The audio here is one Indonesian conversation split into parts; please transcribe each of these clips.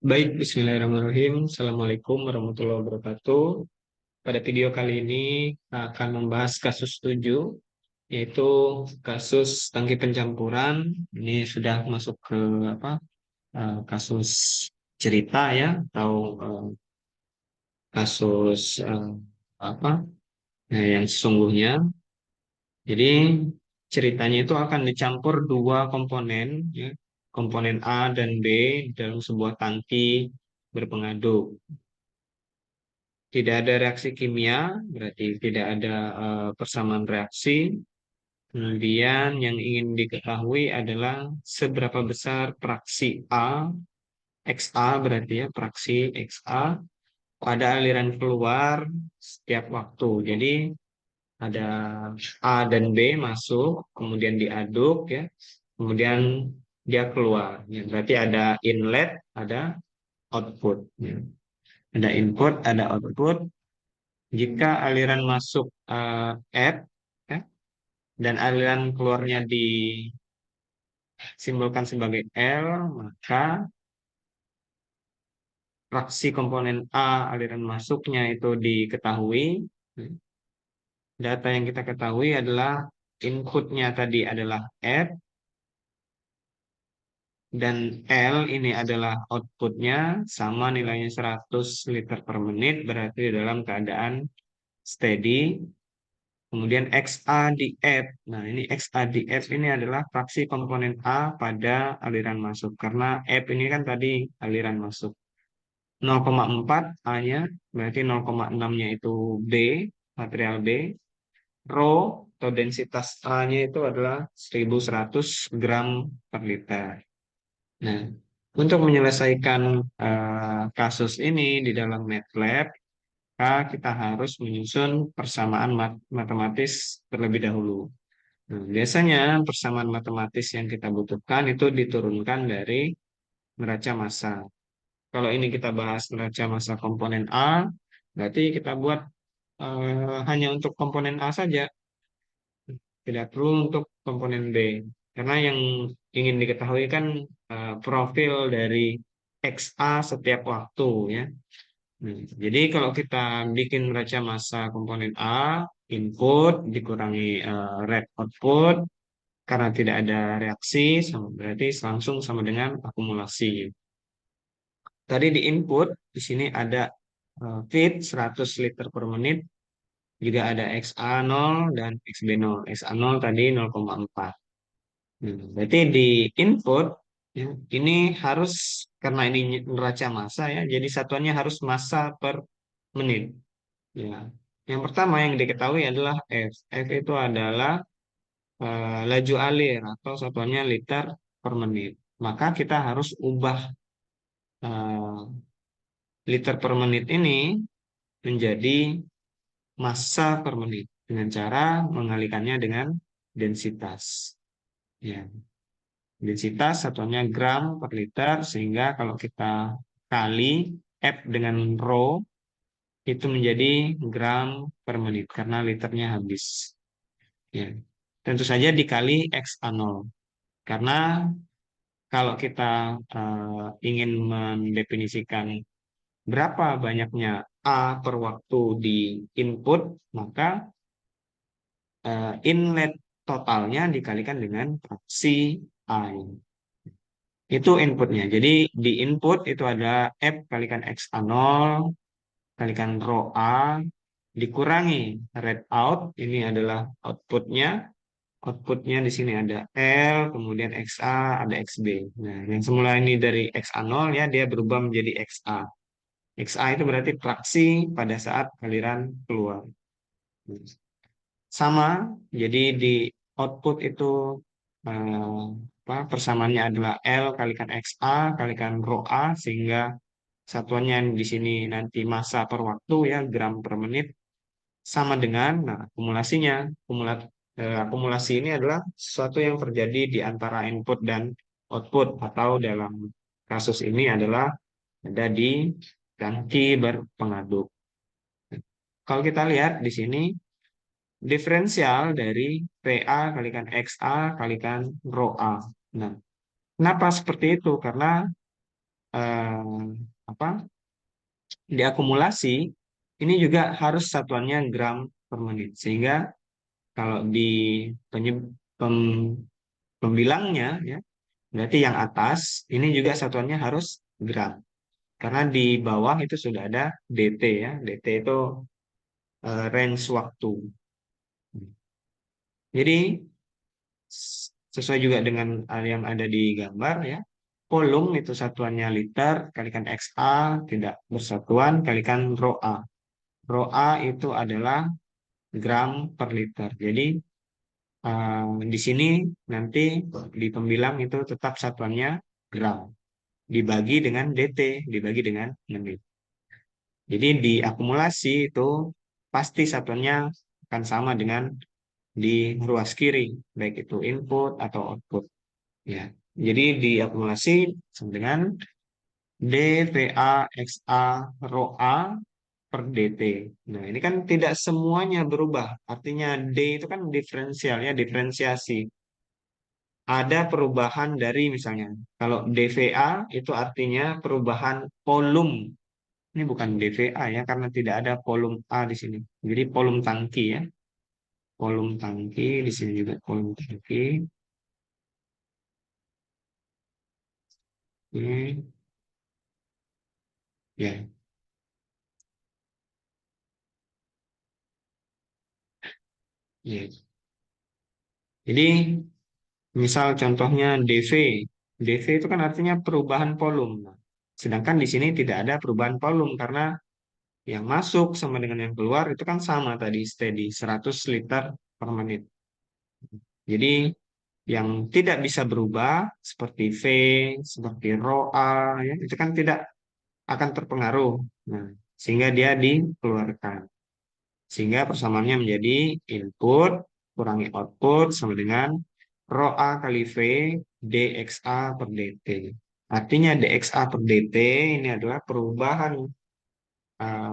Baik, Bismillahirrahmanirrahim. Assalamualaikum warahmatullahi wabarakatuh. Pada video kali ini kita akan membahas kasus 7, yaitu kasus tangki pencampuran. Ini sudah masuk ke apa? Kasus cerita ya, atau kasus apa? Yang sesungguhnya. Jadi ceritanya itu akan dicampur dua komponen, ya, komponen A dan B dalam sebuah tangki berpengaduk. Tidak ada reaksi kimia, berarti tidak ada persamaan reaksi. Kemudian yang ingin diketahui adalah seberapa besar fraksi A, XA berarti ya, fraksi XA pada aliran keluar setiap waktu. Jadi ada A dan B masuk, kemudian diaduk ya, kemudian dia keluar. Ya, berarti ada inlet, ada output. Ya. Ada input, ada output. Jika aliran masuk F ya, dan aliran keluarnya disimbolkan sebagai L, maka fraksi komponen A aliran masuknya itu diketahui. Data yang kita ketahui adalah inputnya tadi adalah F dan L ini adalah outputnya sama nilainya 100 liter per menit, berarti dalam keadaan steady. Kemudian XA di F. Nah, ini XA di F ini adalah fraksi komponen A pada aliran masuk. Karena F ini kan tadi aliran masuk. 0,4 A-nya, berarti 0,6-nya itu B, material B. Rho atau densitas A-nya itu adalah 1100 gram per liter. Nah, untuk menyelesaikan kasus ini di dalam MATLAB, kita harus menyusun persamaan matematis terlebih dahulu. Nah, biasanya persamaan matematis yang kita butuhkan itu diturunkan dari neraca massa. Kalau ini kita bahas neraca massa komponen A, berarti kita buat hanya untuk komponen A saja, tidak perlu untuk komponen B. Karena yang ingin diketahui kan profil dari XA setiap waktu ya. Jadi kalau kita bikin neraca massa komponen A, input dikurangi rate output, karena tidak ada reaksi, berarti langsung sama dengan akumulasi. Tadi di input, di sini ada feed 100 liter per menit, juga ada XA0 dan XB0. XA0 tadi 0,4. Berarti di input, ya, ini harus, karena ini neraca massa ya, jadi satuannya harus massa per menit. Ya. Yang pertama yang diketahui adalah F. F itu adalah laju alir atau satuannya liter per menit. Maka kita harus ubah eh, liter per menit ini menjadi massa per menit dengan cara mengalikannya dengan densitas. Ya, densitas satuannya gram per liter sehingga kalau kita kali F dengan rho itu menjadi gram per menit karena liternya habis. Ya, tentu saja dikali XA0 karena kalau kita ingin mendefinisikan berapa banyaknya A per waktu di input, maka inlet totalnya dikalikan dengan fraksi A. Itu inputnya. Jadi di input itu ada F kalikan XA0 kalikan rho A dikurangi rate out, ini adalah outputnya. Outputnya di sini ada L, kemudian XA, ada XB. Nah, yang semula ini dari XA0 ya, dia berubah menjadi XA. XA itu berarti fraksi pada saat aliran keluar. Sama, jadi di output itu persamaannya adalah L kalikan XA kalikan rho A, sehingga satuannya yang di sini nanti massa per waktu ya, gram per menit, sama dengan, nah akumulasinya, akumulasi ini adalah sesuatu yang terjadi di antara input dan output, atau dalam kasus ini adalah ada di tangki berpengaduk. Kalau kita lihat di sini, diferensial dari PA kalikan XA kalikan rho A. Nah, kenapa seperti itu? Karena eh, apa diakumulasi, ini juga harus satuannya gram per menit. Sehingga kalau di pembilangnya ya, berarti yang atas ini juga satuannya harus gram. Karena di bawah itu sudah ada DT ya. DT itu range waktu. Jadi sesuai juga dengan yang ada di gambar ya. Volume itu satuannya liter, kalikan XA tidak bersatuan, kalikan rho A. Rho A itu adalah gram per liter. Jadi di sini nanti di pembilang itu tetap satuannya gram. Dibagi dengan DT, dibagi dengan menit. Jadi di akumulasi itu pasti satuannya akan sama dengan di ruas kiri, baik itu input atau output. Ya, jadi diakumulasi sama dengan dVA XA rho A per dt. Nah, ini kan tidak semuanya berubah. Artinya D itu kan diferensial ya, diferensiasi. Ada perubahan dari misalnya, kalau dVA itu artinya perubahan volume. Ini bukan dVA ya, karena tidak ada volume A di sini. Jadi volume tangki ya. Volume tangki, di sini juga volume tangki. Ini ya, ya. Jadi misal contohnya dV. dV itu kan artinya perubahan volume. Nah, sedangkan di sini tidak ada perubahan volume karena yang masuk sama dengan yang keluar itu kan sama tadi steady 100 liter per menit. Jadi yang tidak bisa berubah seperti V, seperti rho A ya, itu kan tidak akan terpengaruh. Nah, sehingga dia dikeluarkan. Sehingga persamaannya menjadi input kurangi output sama dengan rho A kali V dXA per dt. Artinya dXA per dt ini adalah perubahan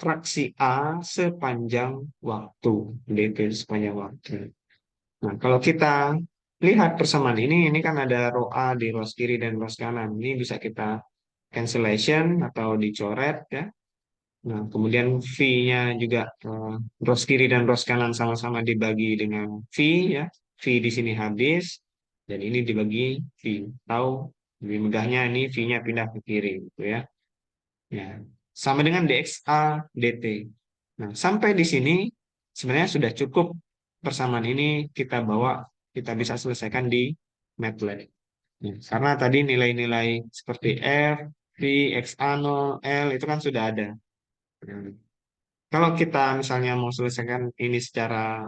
fraksi A sepanjang waktu. dt sepanjang waktu. Nah, kalau kita lihat persamaan ini kan ada rho A di ruas kiri dan ruas kanan. Ini bisa kita cancellation atau dicoret ya. Nah, kemudian V-nya juga rows kiri dan rows kanan sama-sama dibagi dengan V ya. V di sini habis dan ini dibagi V. Tahu lebih mudahnya ini V-nya pindah ke kiri gitu ya. Ya. Sama dengan dXA dt. Nah, sampai di sini sebenarnya sudah cukup persamaan ini kita bawa kita bisa selesaikan di MATLAB. Ya, karena tadi nilai-nilai seperti F, V, X0, L itu kan sudah ada. Nah, kalau kita misalnya mau selesaikan ini secara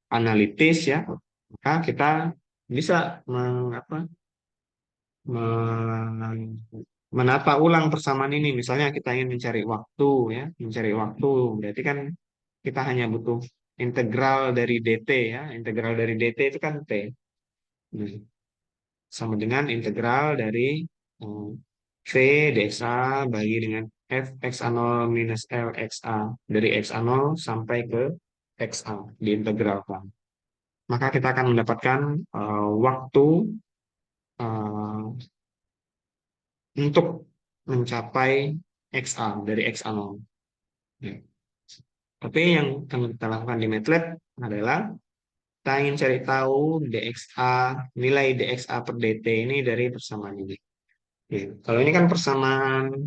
analitis ya, maka kita bisa men- menata ulang persamaan ini. Misalnya kita ingin mencari waktu ya, mencari waktu. Berarti kan kita hanya butuh integral dari dt ya. Integral dari dt itu kan t. Nah, sama dengan integral dari eh, v dxa bagi dengan f x0 minus l xa. Dari x0 sampai ke xa diintegralkan. Maka kita akan mendapatkan waktu eh, untuk mencapai XA dari XA0. Ya. Tapi yang akan kita lakukan di MATLAB adalah kita ingin cari tahu DXA, nilai DXA per DT ini dari persamaan ini. Ya. Kalau ini kan persamaan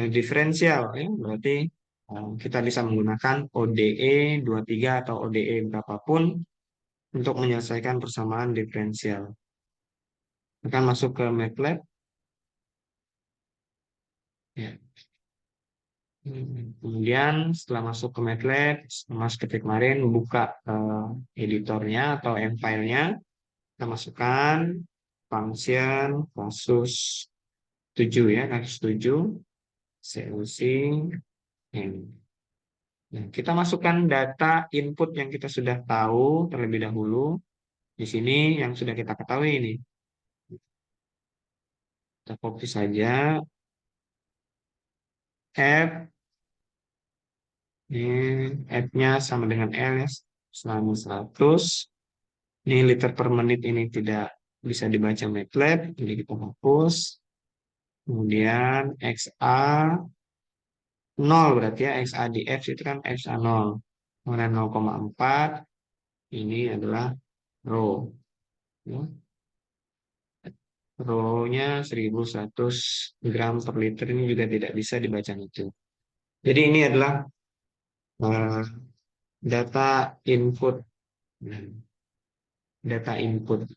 diferensial, ya, berarti kita bisa menggunakan ODE 23 atau ODE berapapun untuk menyelesaikan persamaan diferensial. Akan masuk ke MATLAB. Ya. Kemudian setelah masuk ke MATLAB, Mas ketik kemarin buka editornya atau M-file-nya, kita masukkan function kasus 7 ya, kasus 7, COC, N. Nah, kita masukkan data input yang kita sudah tahu terlebih dahulu. Di sini yang sudah kita ketahui ini. Kita copy saja. F, ini F-nya sama dengan L ya, selama 100. Ini liter per menit ini tidak bisa dibaca MATLAB, jadi kita hapus. Kemudian XA 0 berarti ya, XA di F itu kan XA 0. Kemudian 0,4 ini adalah rho. Ya. Rho-nya 1100 gram per liter ini juga tidak bisa dibaca itu. Jadi ini adalah eh, data input. Data input.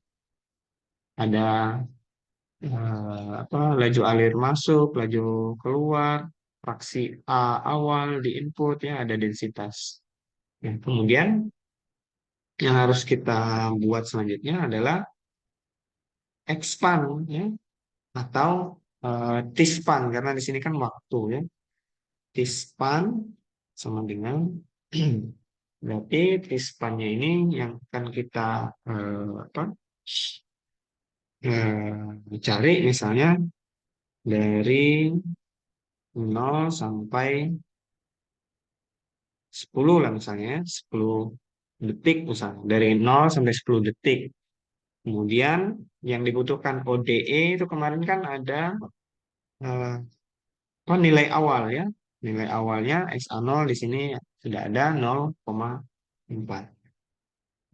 Ada laju alir masuk, laju keluar, fraksi A awal di input ya, ada densitas. Ya, kemudian yang harus kita buat selanjutnya adalah expand ya, atau T-span karena di sini kan waktu ya. T-span sama dengan berarti T-span-nya ini yang akan kita cari misalnya dari 0 sampai 10 lah misalnya, 10 detik misalnya, dari 0 sampai 10 detik. Kemudian yang dibutuhkan ODE itu kemarin kan ada eh, nilai awal ya. Nilai awalnya XA0 di sini sudah ada 0,4.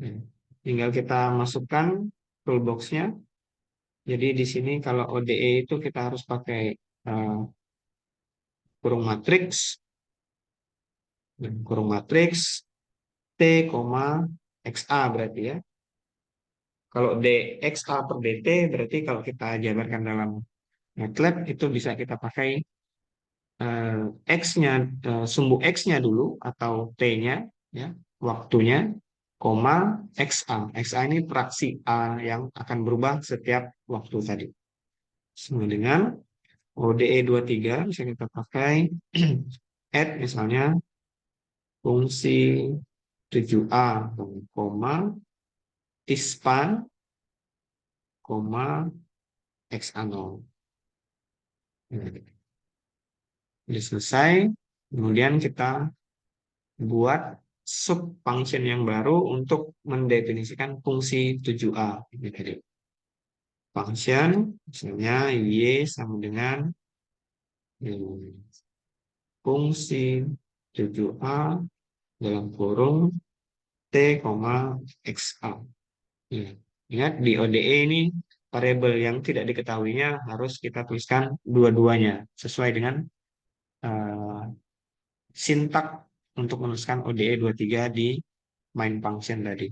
Hmm. Tinggal kita masukkan toolbox-nya. Jadi di sini kalau ODE itu kita harus pakai eh, kurung matriks, kurung matriks T, XA berarti ya. Kalau DXA per DT berarti kalau kita jabarkan dalam MATLAB itu bisa kita pakai X-nya, sumbu X-nya dulu atau T-nya, ya, waktunya, koma XA. XA ini fraksi A yang akan berubah setiap waktu tadi. Sama dengan ODE 23 bisa kita pakai add misalnya fungsi 7A, koma, tispan, koma, XA0. Sudah selesai, kemudian kita buat sub function yang baru untuk mendefinisikan fungsi 7A. Ini tadi. Function, misalnya Y sama dengan fungsi 7A dalam kurung T, XA. Ya. Ingat di ODE ini variabel yang tidak diketahuinya harus kita tuliskan dua-duanya sesuai dengan uh, sintak untuk menuliskan ODE 23 di main function tadi.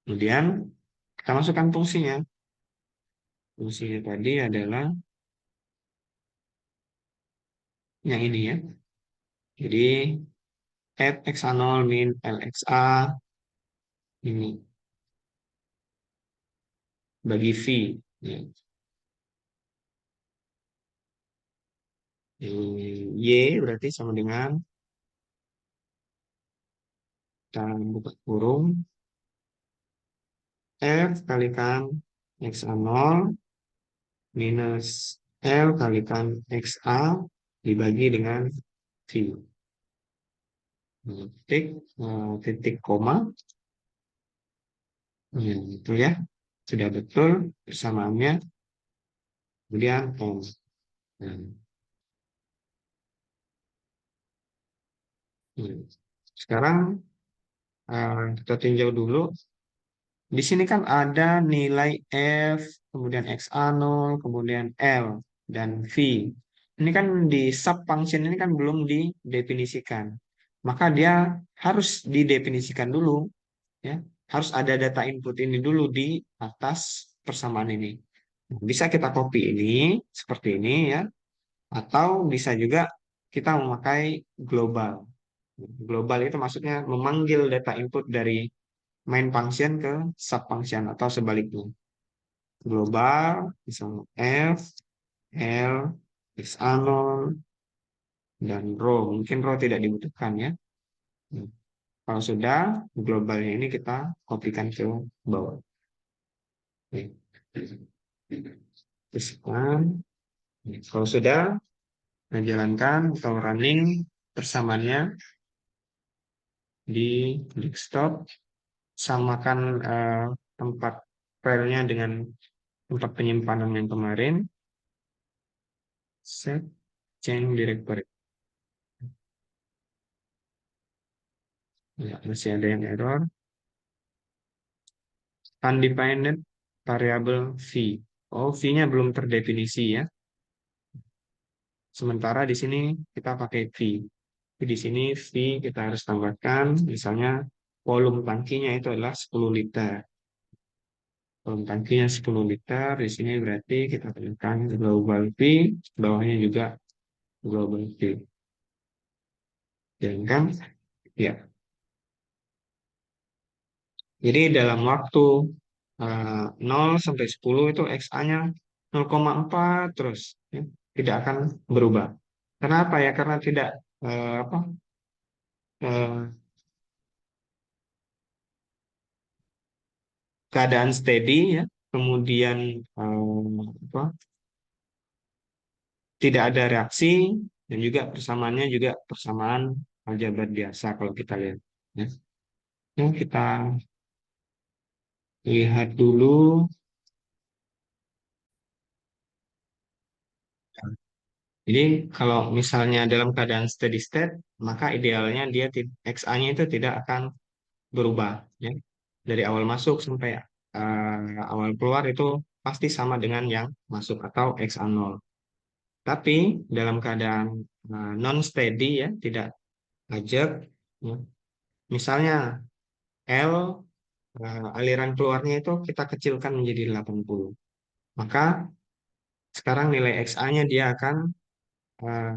Kemudian kita masukkan fungsinya. Fungsinya tadi adalah yang ini ya. Jadi fxa0 min lxa ini bagi v. Ya. Y berarti sama dengan kita buka kurung F kalikan xa0 minus L kalikan XA dibagi dengan V. Titik, titik koma. Ya, itu ya. Sudah betul persamaannya. Kemudian N. Nah, sekarang kita tinjau dulu. Di sini kan ada nilai F, kemudian XA0, kemudian L, dan V. Ini kan di sub function ini kan belum didefinisikan. Maka dia harus didefinisikan dulu. Ya. Harus ada data input ini dulu di atas persamaan ini. Bisa kita copy ini, seperti ini ya. Atau bisa juga kita memakai global. Global itu maksudnya memanggil data input dari main function ke sub function atau sebaliknya. Global, misalnya F, L, XA0, dan row. Mungkin row tidak dibutuhkan ya. Kalau sudah, globalnya ini kita kopikan ke bawah. Oke. Teruskan. Kalau sudah, menjalankan atau running persamaannya di desktop, samakan tempat filenya dengan tempat penyimpanan yang kemarin. set change directory. Ya, masih ada yang error. Undefined variable v. Oh, v-nya belum terdefinisi ya. Sementara di sini kita pakai v. Jadi di sini v kita harus tambahkan, misalnya volume tangkinya itu adalah 10 liter. Volume tangkinya 10 liter, di sini berarti kita temukan global v, bawahnya juga global v. Ya kan? Ya. Jadi dalam waktu 0 sampai 10 itu XA-nya 0,4 terus, ya. Tidak akan berubah. Kenapa ya? Karena tidak apa eh, keadaan steady ya. Kemudian apa, tidak ada reaksi dan juga persamaannya juga persamaan aljabar biasa kalau kita lihat. Ya. Nah, kita lihat dulu. Jadi kalau misalnya dalam keadaan steady state, maka idealnya dia XA-nya itu tidak akan berubah. Ya. Dari awal masuk sampai awal keluar itu pasti sama dengan yang masuk atau XA 0. Tapi dalam keadaan non steady ya, tidak ajak, ya. Misalnya L aliran keluarnya itu kita kecilkan menjadi 80. Maka sekarang nilai XA-nya dia akan eh,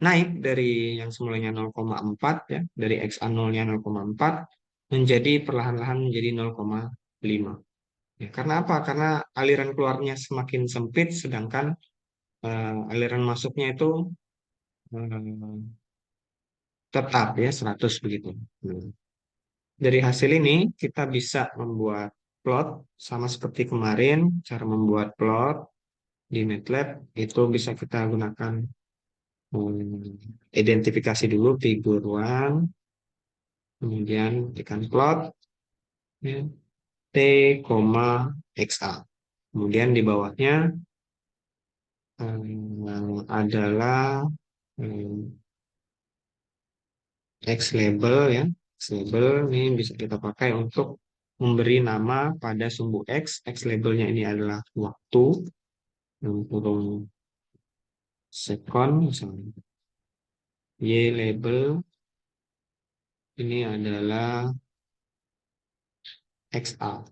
naik dari yang semulanya 0,4 ya, dari XA 0-nya 0,4 menjadi perlahan-lahan menjadi 0,5. Ya, karena apa? Karena aliran keluarnya semakin sempit sedangkan aliran masuknya itu eh, tetap ya 100 begitu. Hmm. Dari hasil ini kita bisa membuat plot sama seperti kemarin, cara membuat plot di MATLAB itu bisa kita gunakan identifikasi dulu figure one, kemudian tekan plot ya, T, XA. Kemudian di bawahnya adalah eh, X label ya. X label ini bisa kita pakai untuk memberi nama pada sumbu X. X labelnya ini adalah waktu, dalam kurung sekon misalnya. Y label ini adalah XA.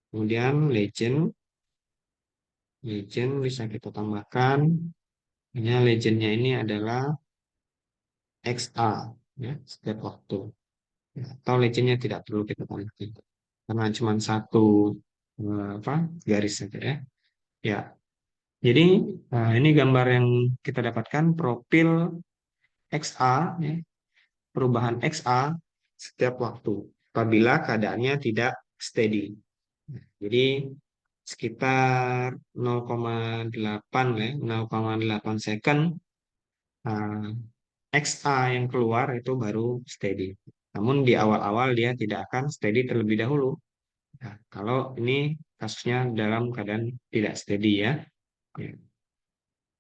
Kemudian legend, legend bisa kita tambahkan. Hanya legendnya ini adalah XA ya, setiap waktu. Ya, atau legendnya tidak perlu kita tambahkan karena cuma satu apa garis saja ya. Ya, jadi ini gambar yang kita dapatkan profil XA, ya, perubahan XA setiap waktu apabila keadaannya tidak steady. Jadi sekitar 0,8 ya, 0,8 second XA yang keluar itu baru steady. Namun di awal-awal dia tidak akan steady terlebih dahulu. Nah, kalau ini kasusnya dalam keadaan tidak steady ya. Ya.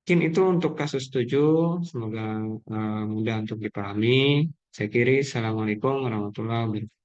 Mungkin itu untuk kasus 7. Semoga mudah untuk dipahami. Saya kiri. Assalamualaikum warahmatullahi wabarakatuh.